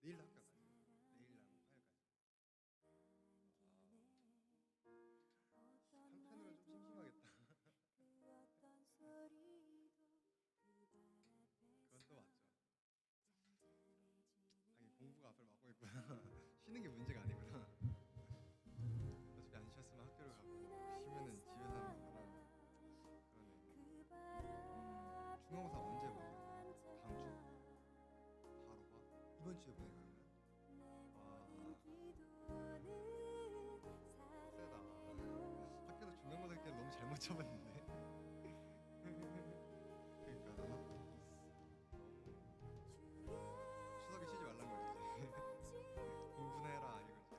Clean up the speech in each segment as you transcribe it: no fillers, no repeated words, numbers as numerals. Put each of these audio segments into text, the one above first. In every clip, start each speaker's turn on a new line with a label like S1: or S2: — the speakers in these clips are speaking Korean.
S1: 내일도 학교 안 가죠. 내일이랑 화요일까지. 한편으로는 좀 심심하겠다. 그건 또 맞죠. 하긴 공부가 앞을 막고 있구나. 쉬는 게 문제가 아니구나. 어차피 안 쉬었으면 학교를 가고 쉬면은 집에서 하는 거라. 그러네. 중간고사 언제 보내요? 다음 주? 바로 봐? 이번 주에 보내요 그러면? 와 세다. 학교도 중간고사 때는 너무 잘못 잡았는데. 그러니까 너무 추석에 쉬지 말란 거지 이제. 공부나 해라 이거지.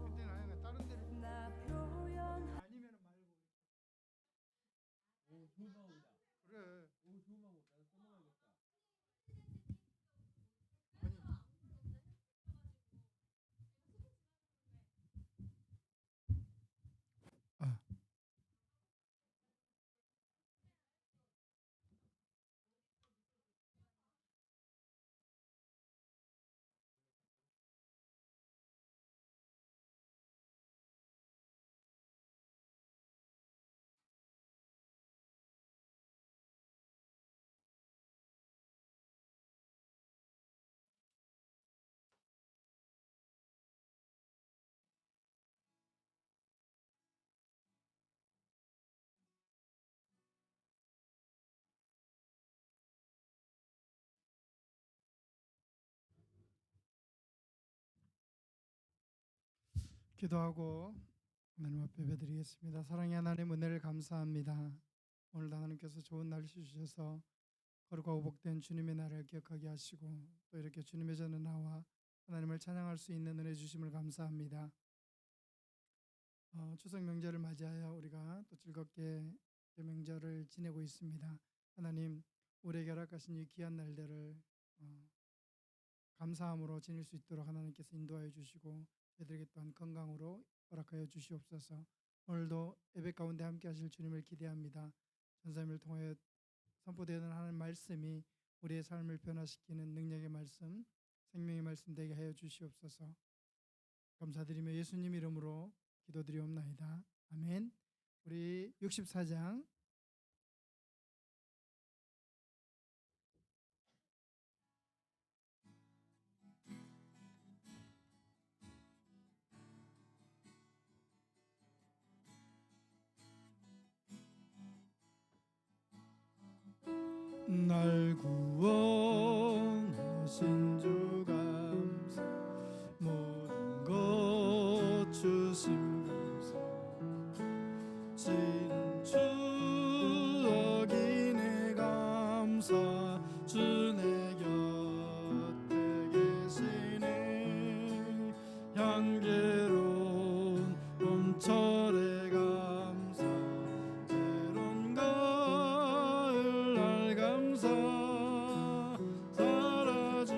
S1: 그때는 아니면 다른 데를 아니면은 말고.
S2: 오, 좋은 방법이다.
S1: 그래.
S2: 오, 좋은 방법. 나도 써먹어야겠다.
S1: 아니.
S3: 기도하고 하나님 앞에 예배드리겠습니다. 사랑의 하나님, 은혜를 감사합니다. 오늘도 하나님께서 좋은 날씨 주셔서 거룩하고 복된 주님의 날을 기억하게 하시고 또 이렇게 주님의 전에 나와 하나님을 찬양할 수 있는 은혜 주심을 감사합니다. 추석 명절을 맞이하여 우리가 또 즐겁게 명절을 지내고 있습니다. 하나님, 우리에게 허락하신 이 귀한 날들을 감사함으로 지낼 수 있도록 하나님께서 인도하여 주시고 저희들에게 또한 건강으로 허락하여 주시옵소서. 오늘도 예배 가운데 함께 하실 주님을 기대합니다. 전사님을 통하여 선포되는 하나님 말씀이 우리의 삶을 변화시키는 능력의 말씀, 생명의 말씀 되게 하여 주시옵소서. 감사드리며 예수님 이름으로 기도드리옵나이다. 아멘. 우리 64장 날 구원하신 주 감사, 모든 것 주심 감사, 지는 추억이네 감사, 주내 곁에 계시네 향기로운 봄철에 감사, 때론 가을 날 감사, 사라진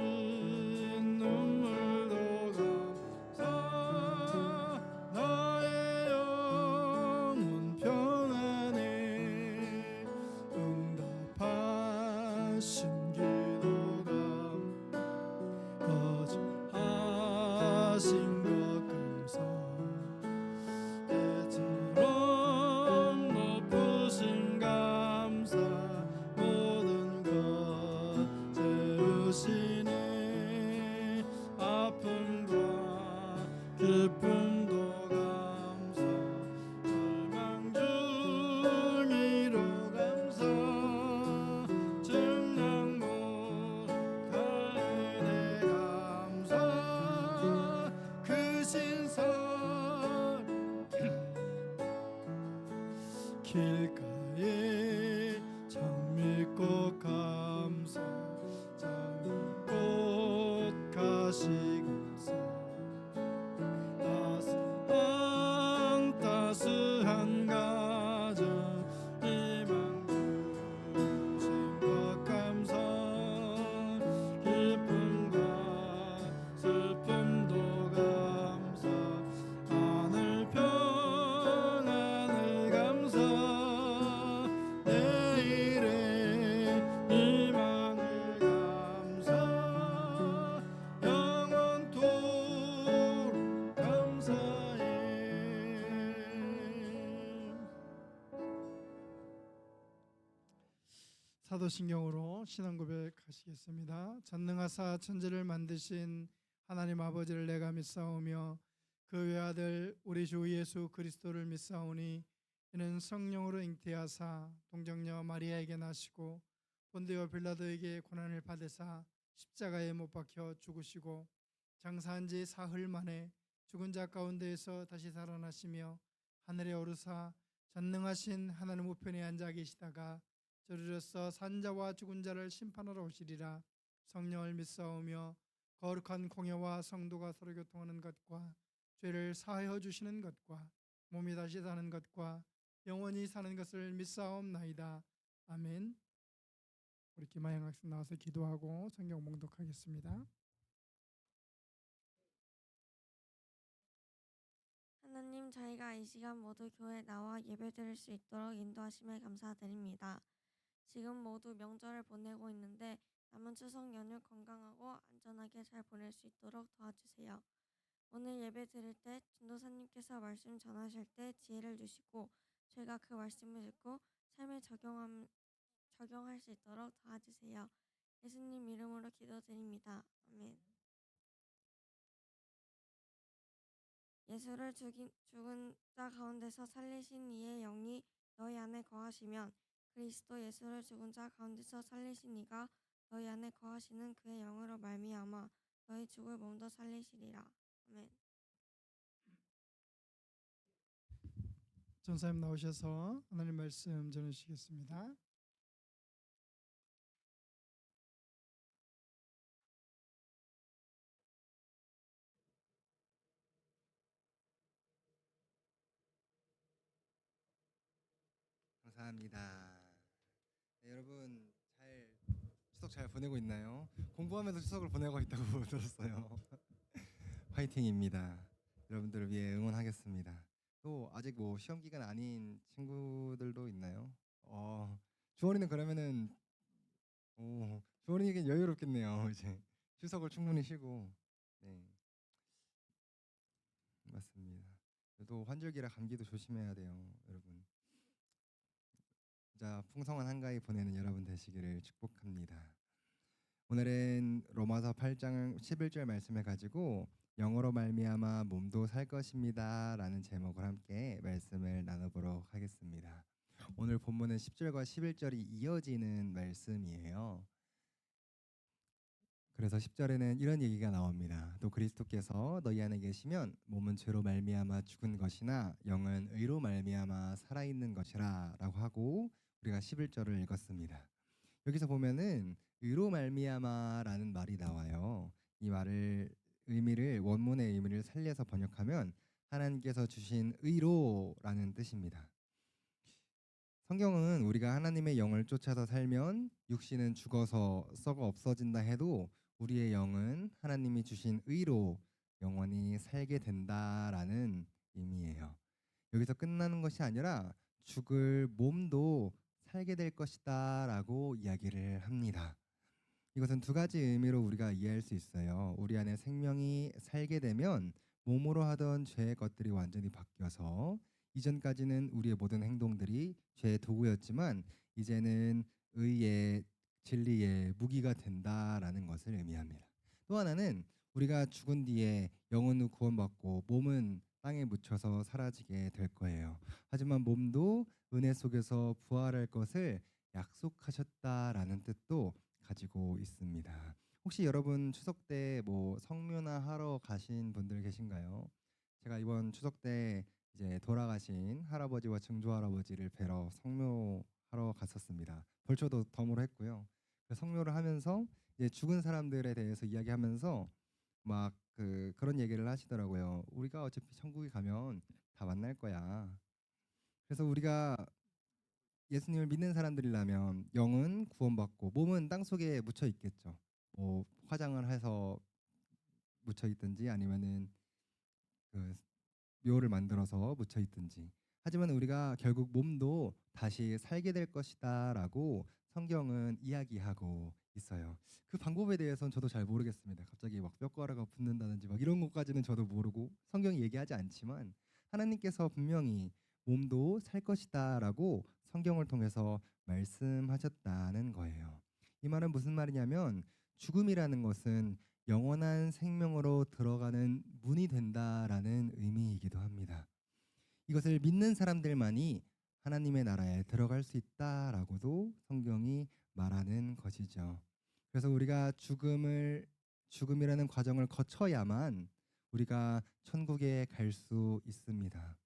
S3: 눈물도 감사, 나의 영혼 평안해 응답하신 기도 거절하신 것 감사, 때처럼 높으신 감사, 모든 것 채우시네 아픔과 기쁨도 감사, 절망 중이로 감사, 증량 못할 은혜 감사, 그 신선 길가에 장미꽃 감사, 장미꽃 가시 감사, 따스한 가정 희망 주신 것 감사, 기쁨과 슬픔도 감사, 하늘 평안을 감사, 내일의 희망을 감사, 영원토록 감사해. 사도신경으로 신앙 고백하시겠습니다. 전능하사 천지를 만드신 하나님 아버지를 내가 믿사오며 그 외아들 우리 주 예수 그리스도를 믿사오니 이는 성령으로 잉태하사 동정녀 마리아에게 나시고 본디오 빌라도에게 고난을 받으사 십자가에 못 박혀 죽으시고 장사한 지 사흘 만에 죽은 자 가운데에서 다시 살아나시며 하늘에 오르사 전능하신 하나님 우편에 앉아 계시다가 저리로서 산자와 죽은 자를 심판하러 오시리라. 성령을 믿사오며 거룩한 공예와 성도가 서로 교통하는 것과 죄를 사하여 주시는 것과 몸이 다시 사는 것과 영원히 사는 것을 믿사옵나이다. 아멘. 우리 김하영 학생 나와서 기도하고 성경 봉독하겠습니다.
S4: 하나님, 저희가 이 시간 모두 교회에 나와 예배드릴 수 있도록 인도하심에 감사드립니다. 지금 모두 명절을 보내고 있는데 남은 추석 연휴 건강하고 안전하게 잘 보낼 수 있도록 도와주세요. 오늘 예배 드릴 때 전도사님께서 말씀 전하실 때 지혜를 주시고 저희가 그 말씀을 듣고 삶에 적용할 수 있도록 도와주세요. 예수님 이름으로 기도드립니다. 아멘. 예수를 죽은 자 가운데서 살리신 이의 영이 너희 안에 거하시면 그리스도 예수를 죽은 자 가운데서 살리신 이가 너희 안에 거하시는 그의 영으로 말미암아 너희 죽을 몸도 살리시리라. 아멘.
S3: 전사님 나오셔서 하나님 말씀 전해주시겠습니다.
S1: 감사합니다. 네, 여러분 추석 잘 보내고 있나요? 공부하면서 추석을 보내고 있다고 들었어요. 화이팅입니다. 여러분들을 위해 응원하겠습니다. 또 아직 뭐 시험 기간 아닌 친구들도 있나요? 주원이는 그러면은 주원이에겐 여유롭겠네요. 이제 추석을 충분히 쉬고. 네, 맞습니다. 또 환절기라 감기도 조심해야 돼요, 여러분. 자, 풍성한 한가위 보내는 여러분 되시기를 축복합니다. 오늘은 로마서 8장 11절 말씀을 가지고 영어로 말미암아 몸도 살 것입니다라는 제목을 함께 말씀을 나눠보도록 하겠습니다. 오늘 본문은 10절과 11절이 이어지는 말씀이에요. 그래서 10절에는 이런 얘기가 나옵니다. 또 그리스도께서 너희 안에 계시면 몸은 죄로 말미암아 죽은 것이나 영은 의로 말미암아 살아있는 것이라 라고 하고 우리가 11절을 읽었습니다. 여기서 보면은 의로 말미암아라는 말이 나와요. 이 말을 원문의 의미를 살려서 번역하면 하나님께서 주신 의로라는 뜻입니다. 성경은 우리가 하나님의 영을 쫓아서 살면 육신은 죽어서 썩어 없어진다 해도 우리의 영은 하나님이 주신 의로 영원히 살게 된다라는 의미예요. 여기서 끝나는 것이 아니라 죽을 몸도 살게 될 것이다 라고 이야기를 합니다. 이것은 두 가지 의미로 우리가 이해할 수 있어요. 우리 안에 생명이 살게 되면 몸으로 하던 죄의 것들이 완전히 바뀌어서 이전까지는 우리의 모든 행동들이 죄의 도구였지만 이제는 의의 진리의 무기가 된다라는 것을 의미합니다. 또 하나는 우리가 죽은 뒤에 영혼은 구원받고 몸은 땅에 묻혀서 사라지게 될 거예요. 하지만 몸도 은혜 속에서 부활할 것을 약속하셨다라는 뜻도 가지고 있습니다. 혹시 여러분 추석 때 뭐 성묘나 하러 가신 분들 계신가요? 제가 이번 추석 때 이제 돌아가신 할아버지와 증조 할아버지를 뵈러 성묘하러 갔었습니다. 벌초도 덤으로 했고요. 성묘를 하면서 이제 죽은 사람들에 대해서 이야기하면서 막 그런 얘기를 하시더라고요. 우리가 어차피 천국에 가면 다 만날 거야. 그래서 우리가 예수님을 믿는 사람들이라면 영은 구원받고 몸은 땅속에 묻혀 있겠죠. 뭐 화장을 해서 묻혀 있든지 아니면은 그 묘를 만들어서 묻혀 있든지. 하지만 우리가 결국 몸도 다시 살게 될 것이다라고 성경은 이야기하고 있어요. 그 방법에 대해서는 저도 잘 모르겠습니다. 갑자기 막 뼈가루가 붙는다든지 막 이런 것까지는 저도 모르고 성경이 얘기하지 않지만 하나님께서 분명히 몸도 살 것이다라고 성경을 통해서 말씀하셨다는 거예요. 이 말은 무슨 말이냐면 죽음이라는 것은 영원한 생명으로 들어가는 문이 된다라는 의미이기도 합니다. 이것을 믿는 사람들만이 하나님의 나라에 들어갈 수 있다라고도 성경이 말하는 것이죠. 그래서 우리가 죽음이라는 과정을 거쳐야만 우리가 천국에 갈 수 있습니다.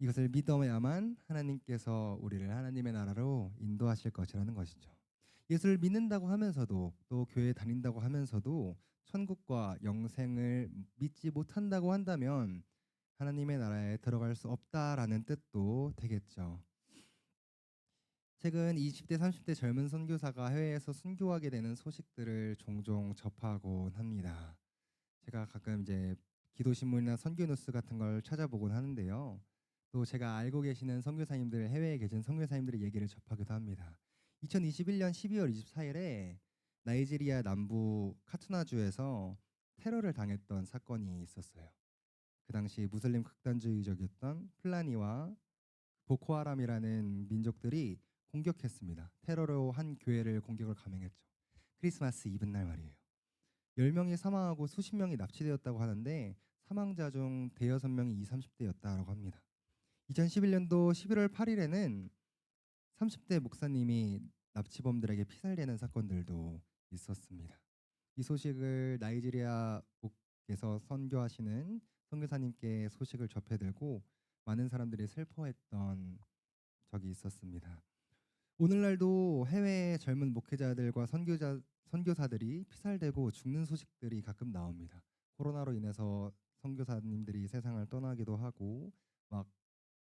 S1: 이것을 믿어야만 하나님께서 우리를 하나님의 나라로 인도하실 것이라는 것이죠. 예수를 믿는다고 하면서도 또 교회 다닌다고 하면서도 천국과 영생을 믿지 못한다고 한다면 하나님의 나라에 들어갈 수 없다라는 뜻도 되겠죠. 최근 20대, 30대 젊은 선교사가 해외에서 순교하게 되는 소식들을 종종 접하곤 합니다. 제가 가끔 이제 기도신문이나 선교뉴스 같은 걸 찾아보곤 하는데요. 또 제가 알고 계시는 선교사님들, 해외에 계신 선교사님들의 얘기를 접하기도 합니다. 2021년 12월 24일에 나이지리아 남부 카투나주에서 테러를 당했던 사건이 있었어요. 그 당시 무슬림 극단주의적이었던 플라니와 보코하람이라는 민족들이 공격했습니다. 테러로 한 교회를 공격을 감행했죠. 크리스마스 이브날 말이에요. 10명이 사망하고 수십 명이 납치되었다고 하는데 사망자 중 대여섯 명이 20, 30대였다고 합니다. 2011년도 11월 8일에는 30대 목사님이 납치범들에게 피살되는 사건들도 있었습니다. 이 소식을 나이지리아에서 선교하시는 선교사님께 소식을 접해들고 많은 사람들이 슬퍼했던 적이 있었습니다. 오늘날도 해외의 젊은 목회자들과 선교사들이 피살되고 죽는 소식들이 가끔 나옵니다. 코로나로 인해서 선교사님들이 세상을 떠나기도 하고 막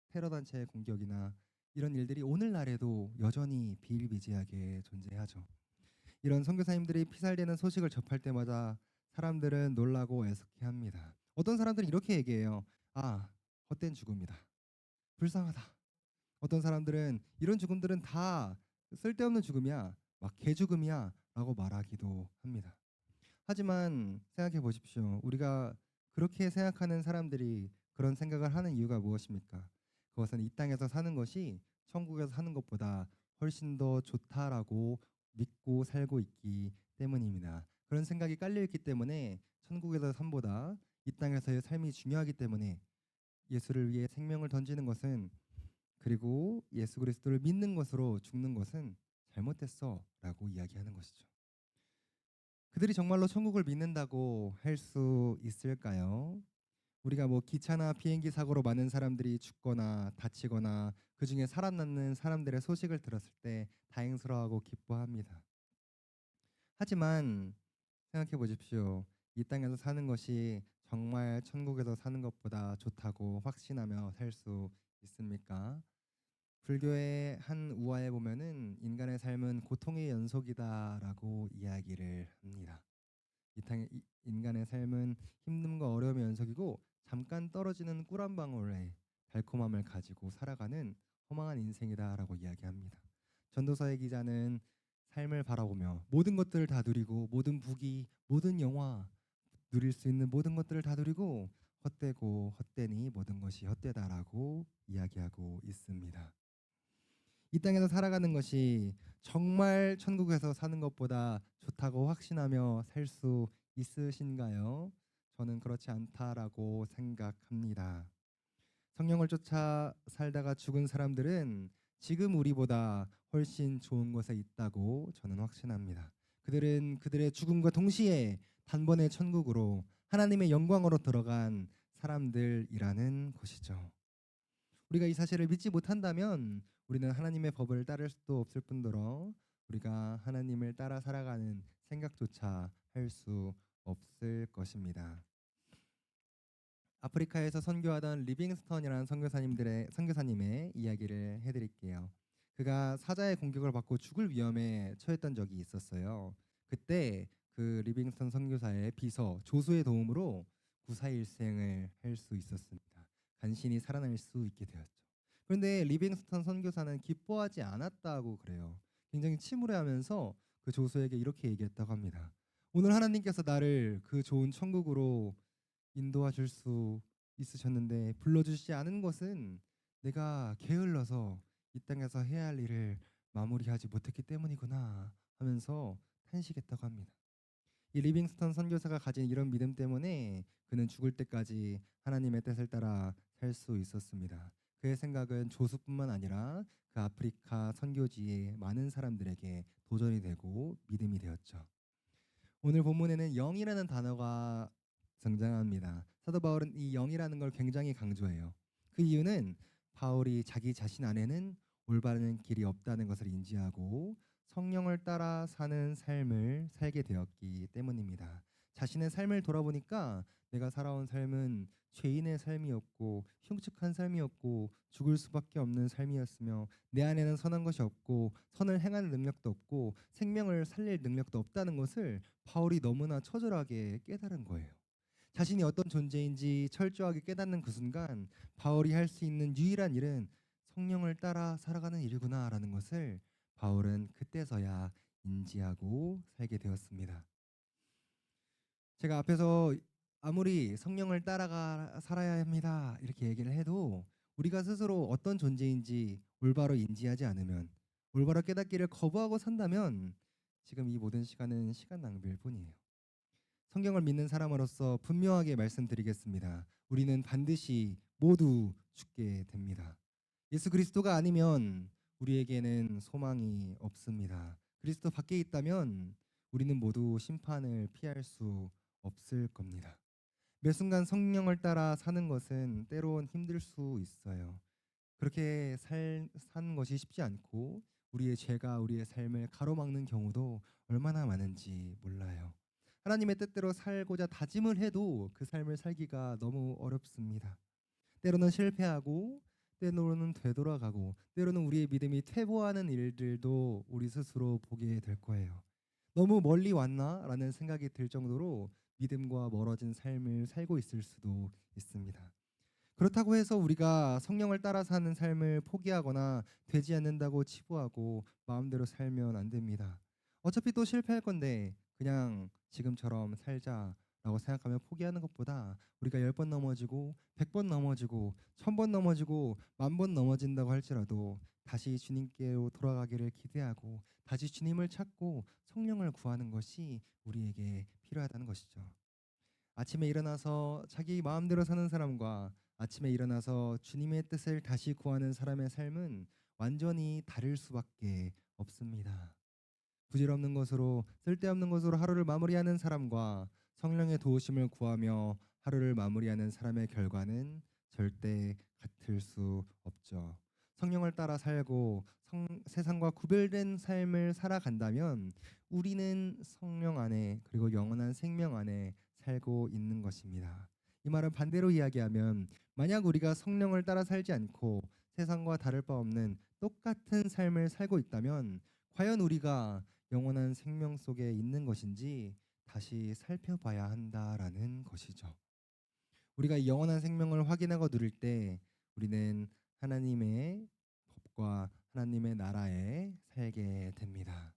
S1: 테러 단체의 공격이나 이런 일들이 오늘날에도 여전히 비일비재하게 존재하죠. 이런 선교사님들이 피살되는 소식을 접할 때마다 사람들은 놀라고 애석해합니다. 어떤 사람들은 이렇게 얘기해요. 아, 헛된 죽음이다. 불쌍하다. 어떤 사람들은 이런 죽음들은 다 쓸데없는 죽음이야. 막 개죽음이야 라고 말하기도 합니다. 하지만 생각해 보십시오. 우리가 그렇게 생각하는 사람들이 그런 생각을 하는 이유가 무엇입니까? 그것은 이 땅에서 사는 것이 천국에서 사는 것보다 훨씬 더 좋다라고 믿고 살고 있기 때문입니다. 그런 생각이 깔려 있기 때문에 천국에서의 삶보다 이 땅에서의 삶이 중요하기 때문에 예수를 위해 생명을 던지는 것은, 그리고 예수 그리스도를 믿는 것으로 죽는 것은 잘못됐어라고 이야기하는 것이죠. 그들이 정말로 천국을 믿는다고 할 수 있을까요? 우리가 뭐 기차나 비행기 사고로 많은 사람들이 죽거나 다치거나 그 중에 살아남는 사람들의 소식을 들었을 때 다행스러워하고 기뻐합니다. 하지만 생각해 보십시오. 이 땅에서 사는 것이 정말 천국에서 사는 것보다 좋다고 확신하며 살 수 있습니까? 불교의 한 우화에 보면은 인간의 삶은 고통의 연속이다라고 이야기를 합니다. 인간의 삶은 힘듦과 어려움의 연속이고 잠깐 떨어지는 꿀 한 방울의 달콤함을 가지고 살아가는 허망한 인생이다라고 이야기합니다. 전도서의 기자는 삶을 바라보며 모든 것들을 다 누리고 모든 부귀, 모든 영화, 누릴 수 있는 모든 것들을 다 누리고 헛되고 헛되니 모든 것이 헛되다라고 이야기하고 있습니다. 이 땅에서 살아가는 것이 정말 천국에서 사는 것보다 좋다고 확신하며 살 수 있으신가요? 저는 그렇지 않다라고 생각합니다. 성령을 쫓아 살다가 죽은 사람들은 지금 우리보다 훨씬 좋은 곳에 있다고 저는 확신합니다. 그들은 그들의 죽음과 동시에 단번에 천국으로 하나님의 영광으로 들어간 사람들이라는 것이죠. 우리가 이 사실을 믿지 못한다면 우리는 하나님의 법을 따를 수도 없을 뿐더러 우리가 하나님을 따라 살아가는 생각조차 할 수 없을 것입니다. 아프리카에서 선교하던 리빙스턴이라는 선교사님의 이야기를 해드릴게요. 그가 사자의 공격을 받고 죽을 위험에 처했던 적이 있었어요. 그때 그 리빙스턴 선교사의 비서 조수의 도움으로 구사일생을 할 수 있었습니다. 간신히 살아날 수 있게 되었죠. 그런데 리빙스턴 선교사는 기뻐하지 않았다고 그래요. 굉장히 침울해하면서 그 조수에게 이렇게 얘기했다고 합니다. 오늘 하나님께서 나를 그 좋은 천국으로 인도해 줄 수 있으셨는데 불러주시지 않은 것은 내가 게을러서 이 땅에서 해야 할 일을 마무리하지 못했기 때문이구나 하면서 탄식했다고 합니다. 이 리빙스턴 선교사가 가진 이런 믿음 때문에 그는 죽을 때까지 하나님의 뜻을 따라 살 수 있었습니다. 그의 생각은 조수뿐만 아니라 그 아프리카 선교지의 많은 사람들에게 도전이 되고 믿음이 되었죠. 오늘 본문에는 영이라는 단어가 등장합니다. 사도 바울은 이 영이라는 걸 굉장히 강조해요. 그 이유는 바울이 자기 자신 안에는 올바른 길이 없다는 것을 인지하고 성령을 따라 사는 삶을 살게 되었기 때문입니다. 자신의 삶을 돌아보니까 내가 살아온 삶은 죄인의 삶이었고 흉측한 삶이었고 죽을 수밖에 없는 삶이었으며 내 안에는 선한 것이 없고 선을 행하는 능력도 없고 생명을 살릴 능력도 없다는 것을 바울이 너무나 처절하게 깨달은 거예요. 자신이 어떤 존재인지 철저하게 깨닫는 그 순간 바울이 할 수 있는 유일한 일은 성령을 따라 살아가는 일이구나라는 것을 바울은 그때서야 인지하고 살게 되었습니다. 제가 앞에서 아무리 성령을 따라가 살아야 합니다 이렇게 얘기를 해도 우리가 스스로 어떤 존재인지 올바로 인지하지 않으면, 올바로 깨닫기를 거부하고 산다면 지금 이 모든 시간은 시간 낭비일 뿐이에요. 성경을 믿는 사람으로서 분명하게 말씀드리겠습니다. 우리는 반드시 모두 죽게 됩니다. 예수 그리스도가 아니면 우리에게는 소망이 없습니다. 그리스도 밖에 있다면 우리는 모두 심판을 피할 수 없을 겁니다. 매 순간 성령을 따라 사는 것은 때론 힘들 수 있어요. 그렇게 사는 것이 쉽지 않고 우리의 죄가 우리의 삶을 가로막는 경우도 얼마나 많은지 몰라요. 하나님의 뜻대로 살고자 다짐을 해도 그 삶을 살기가 너무 어렵습니다. 때로는 실패하고 때로는 되돌아가고 때로는 우리의 믿음이 퇴보하는 일들도 우리 스스로 보게 될 거예요. 너무 멀리 왔나라는 생각이 들 정도로 믿음과 멀어진 삶을 살고 있을 수도 있습니다. 그렇다고 해서 우리가 성령을 따라 사는 삶을 포기하거나 되지 않는다고 치부하고 마음대로 살면 안 됩니다. 어차피 또 실패할 건데 그냥 지금처럼 살자라고 생각하며 포기하는 것보다 우리가 10번 넘어지고 100번 넘어지고 1000번 넘어지고 10,000번 넘어진다고 할지라도 다시 주님께로 돌아가기를 기대하고 다시 주님을 찾고 성령을 구하는 것이 우리에게 필요하다는 것이죠. 아침에 일어나서 자기 마음대로 사는 사람과 아침에 일어나서 주님의 뜻을 다시 구하는 사람의 삶은 완전히 다를 수밖에 없습니다. 부질없는 것으로 쓸데없는 것으로 하루를 마무리하는 사람과 성령의 도우심을 구하며 하루를 마무리하는 사람의 결과는 절대 같을 수 없죠. 성령을 따라 살고 세상과 구별된 삶을 살아간다면 우리는 성령 안에 그리고 영원한 생명 안에 살고 있는 것입니다. 이 말은 반대로 이야기하면 만약 우리가 성령을 따라 살지 않고 세상과 다를 바 없는 똑같은 삶을 살고 있다면 과연 우리가 영원한 생명 속에 있는 것인지 다시 살펴봐야 한다라는 것이죠. 우리가 이 영원한 생명을 확인하고 누릴 때 우리는 하나님의 법과 하나님의 나라에 살게 됩니다.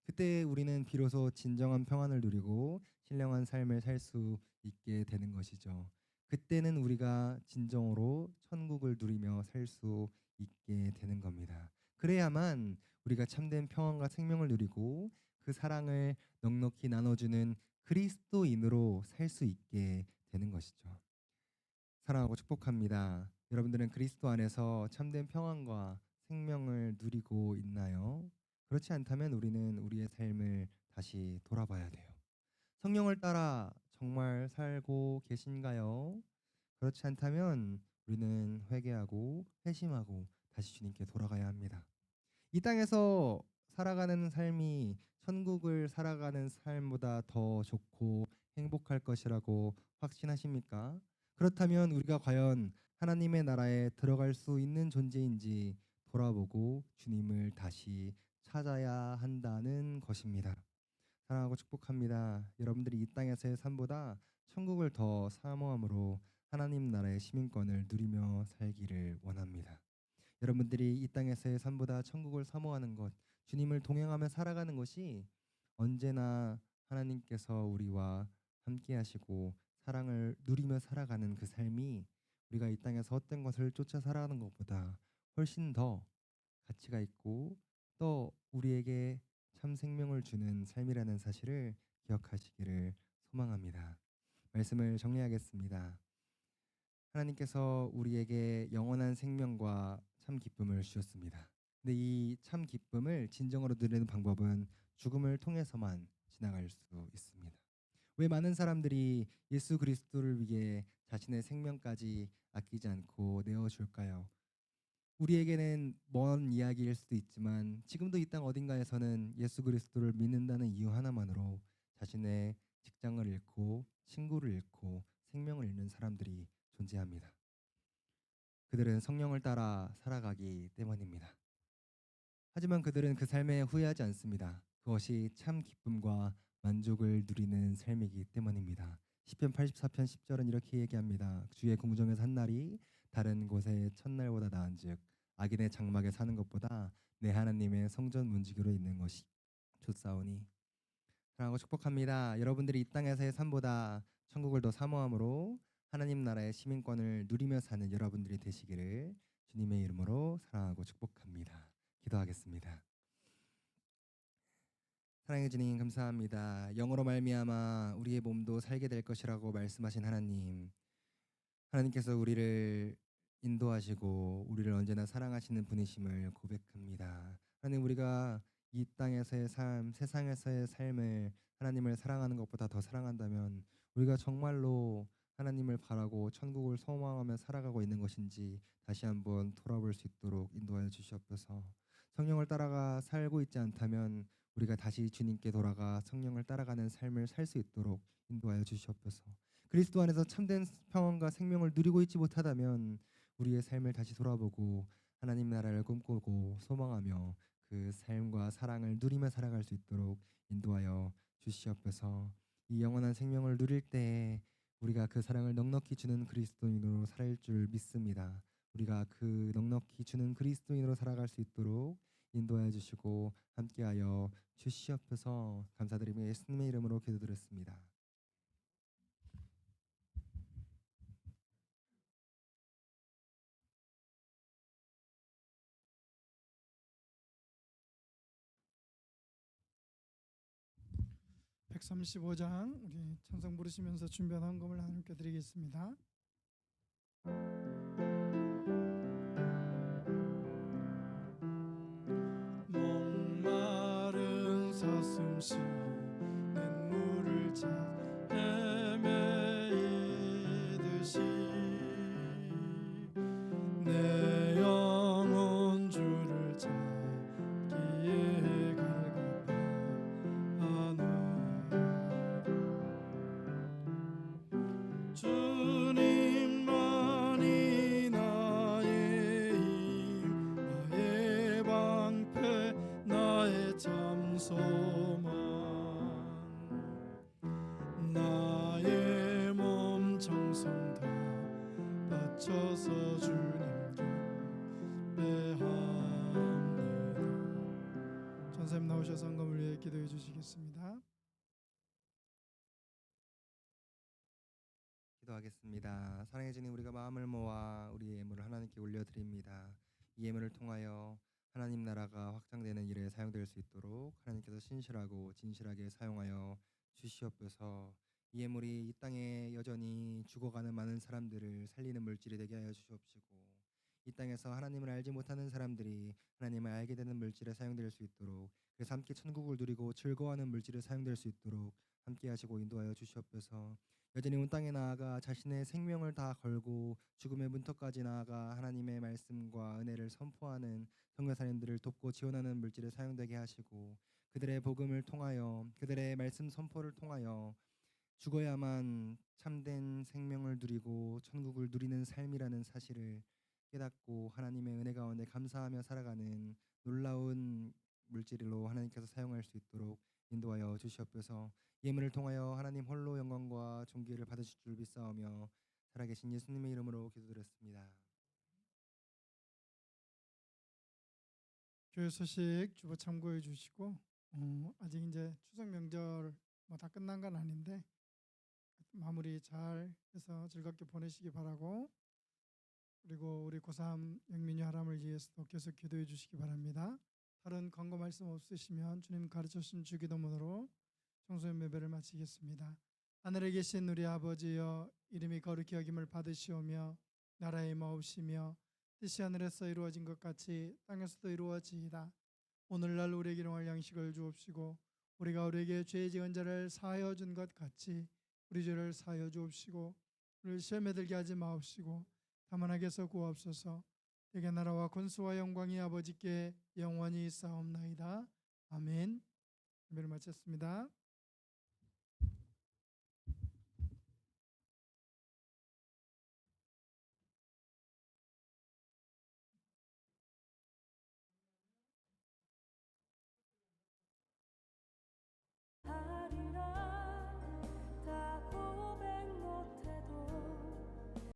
S1: 그때 우리는 비로소 진정한 평안을 누리고 신령한 삶을 살 수 있게 되는 것이죠. 그때는 우리가 진정으로 천국을 누리며 살 수 있게 되는 겁니다. 그래야만 우리가 참된 평안과 생명을 누리고 그 사랑을 넉넉히 나눠주는 그리스도인으로 살 수 있게 되는 것이죠. 사랑하고 축복합니다. 여러분들은 그리스도 안에서 참된 평안과 생명을 누리고 있나요? 그렇지 않다면 우리는 우리의 삶을 다시 돌아봐야 돼요. 성령을 따라 정말 살고 계신가요? 그렇지 않다면 우리는 회개하고 회심하고 다시 주님께 돌아가야 합니다. 이 땅에서 살아가는 삶이 천국을 살아가는 삶보다 더 좋고 행복할 것이라고 확신하십니까? 그렇다면 우리가 과연 하나님의 나라에 들어갈 수 있는 존재인지 돌아보고 주님을 다시 찾아야 한다는 것입니다. 사랑하고 축복합니다. 여러분들이 이 땅에서의 삶보다 천국을 더 사모함으로 하나님 나라의 시민권을 누리며 살기를 원합니다. 여러분들이 이 땅에서의 삶보다 천국을 사모하는 것, 주님을 동행하며 살아가는 것이 언제나 하나님께서 우리와 함께 하시고 사랑을 누리며 살아가는 그 삶이 우리가 이 땅에서 헛된 것을 쫓아 살아가는 것보다 훨씬 더 가치가 있고 또 우리에게 참 생명을 주는 삶이라는 사실을 기억하시기를 소망합니다. 말씀을 정리하겠습니다. 하나님께서 우리에게 영원한 생명과 참 기쁨을 주셨습니다. 근데 이 참 기쁨을 진정으로 누리는 방법은 죽음을 통해서만 지나갈 수 있습니다. 왜 많은 사람들이 예수 그리스도를 위해 자신의 생명까지 아끼지 않고 내어줄까요? 우리에게는 먼 이야기일 수도 있지만 지금도 이 땅 어딘가에서는 예수 그리스도를 믿는다는 이유 하나만으로 자신의 직장을 잃고 친구를 잃고 생명을 잃는 사람들이 존재합니다. 그들은 성령을 따라 살아가기 때문입니다. 하지만 그들은 그 삶에 후회하지 않습니다. 그것이 참 기쁨과 만족을 누리는 삶이기 때문입니다. 시편 84편 10절은 이렇게 얘기합니다. 주의 궁정에서 한 날이 다른 곳의 첫날보다 나은즉 악인의 장막에 사는 것보다 내 하나님의 성전 문지기로 있는 것이 좋사오니. 사랑하고 축복합니다. 여러분들이 이 땅에서의 삶보다 천국을 더 사모함으로 하나님 나라의 시민권을 누리며 사는 여러분들이 되시기를 주님의 이름으로 사랑하고 축복합니다. 기도하겠습니다. 사랑해 주님 감사합니다. 영으로 말미암아 우리의 몸도 살게 될 것이라고 말씀하신 하나님. 하나님께서 우리를 인도하시고 우리를 언제나 사랑하시는 분이심을 고백합니다. 하나님 우리가 이 땅에서의 삶, 세상에서의 삶을 하나님을 사랑하는 것보다 더 사랑한다면 우리가 정말로 하나님을 바라고 천국을 소망하며 살아가고 있는 것인지 다시 한번 돌아볼 수 있도록 인도하여 주시옵소서. 성령을 따라가 살고 있지 않다면 우리가 다시 주님께 돌아가 성령을 따라가는 삶을 살 수 있도록 인도하여 주시옵소서. 그리스도 안에서 참된 평안과 생명을 누리고 있지 못하다면 우리의 삶을 다시 돌아보고 하나님 나라를 꿈꾸고 소망하며 그 삶과 사랑을 누리며 살아갈 수 있도록 인도하여 주시옵소서. 이 영원한 생명을 누릴 때에 우리가 그 사랑을 넉넉히 주는 그리스도인으로 살 줄 믿습니다. 우리가 그 넉넉히 주는 그리스도인으로 살아갈 수 있도록 인도하여 주시고 함께하여 주시옵소서. 감사드리며 예수님의 이름으로 기도드렸습니다.
S3: 135장 우리 찬송 부르시면서 준비한 헌금을 하나님께 드리겠습니다. 목마른 사슴씨 눈물을 찾아 헤매이듯이 내 영혼 주를 찾기에 갈급하나 주님만이 나의 힘 나의 방패 나의 참 소망 나의 몸 정성 다 바쳐서 주님 경배합니다. 전사님 나오셔서 헌금을 위해 기도해 주시겠습니다.
S1: 기도하겠습니다. 사랑해 주님, 우리가 마음을 모아 우리의 예물을 하나님께 올려드립니다. 이 예물을 통하여 하나님 나라가 확장되는 일에 사용될 수 있도록 하나님께서 신실하고 진실하게 사용하여 주시옵소서. 이 예물이 이 땅에 여전히 죽어가는 많은 사람들을 살리는 물질이 되게 하여 주시옵시고 이 땅에서 하나님을 알지 못하는 사람들이 하나님을 알게 되는 물질에 사용될 수 있도록 그래서 함께 천국을 누리고 즐거워하는 물질에 사용될 수 있도록 함께 하시고 인도하여 주시옵소서. 여전히 온 땅에 나아가 자신의 생명을 다 걸고 죽음의 문턱까지 나아가 하나님의 말씀과 은혜를 선포하는 선교사님들을 돕고 지원하는 물질에 사용되게 하시고 그들의 복음을 통하여 그들의 말씀 선포를 통하여 죽어야만 참된 생명을 누리고 천국을 누리는 삶이라는 사실을 깨닫고 하나님의 은혜 가운데 감사하며 살아가는 놀라운 물질로 하나님께서 사용할 수 있도록 인도하여 주시옵소서. 예물을 통하여 하나님 홀로 영광과 존귀를 받으실 줄 믿사오며 살아계신 예수님의 이름으로 기도드렸습니다.
S3: 교회 소식 주보 참고해 주시고 아직 이제 추석 명절 뭐 다 끝난 건 아닌데 마무리 잘 해서 즐겁게 보내시기 바라고 그리고 우리 고3 영민이 하람을 위해서도 계속 기도해 주시기 바랍니다. 다른 광고 말씀 없으시면 주님 가르쳐 주신 주기도문으로 청소년 예배를 마치겠습니다. 하늘에 계신 우리 아버지여 이름이 거룩히 여김을 받으시오며 나라의 임하옵시며 뜻이 하늘에서 이루어진 것 같이 땅에서도 이루어지이다. 오늘날 우리에게 일용할 양식을 주옵시고 우리가 우리에게 죄 지은 자를 사하여 준 것 같이 우리 죄를 사하여 주옵시고 우리를 시험에 들게 하지 마옵시고 다만 악에서 구하옵소서. 대개 나라와 권수와 영광이 아버지께 영원히 있사옵나이다. 아멘. 예배를 마쳤습니다.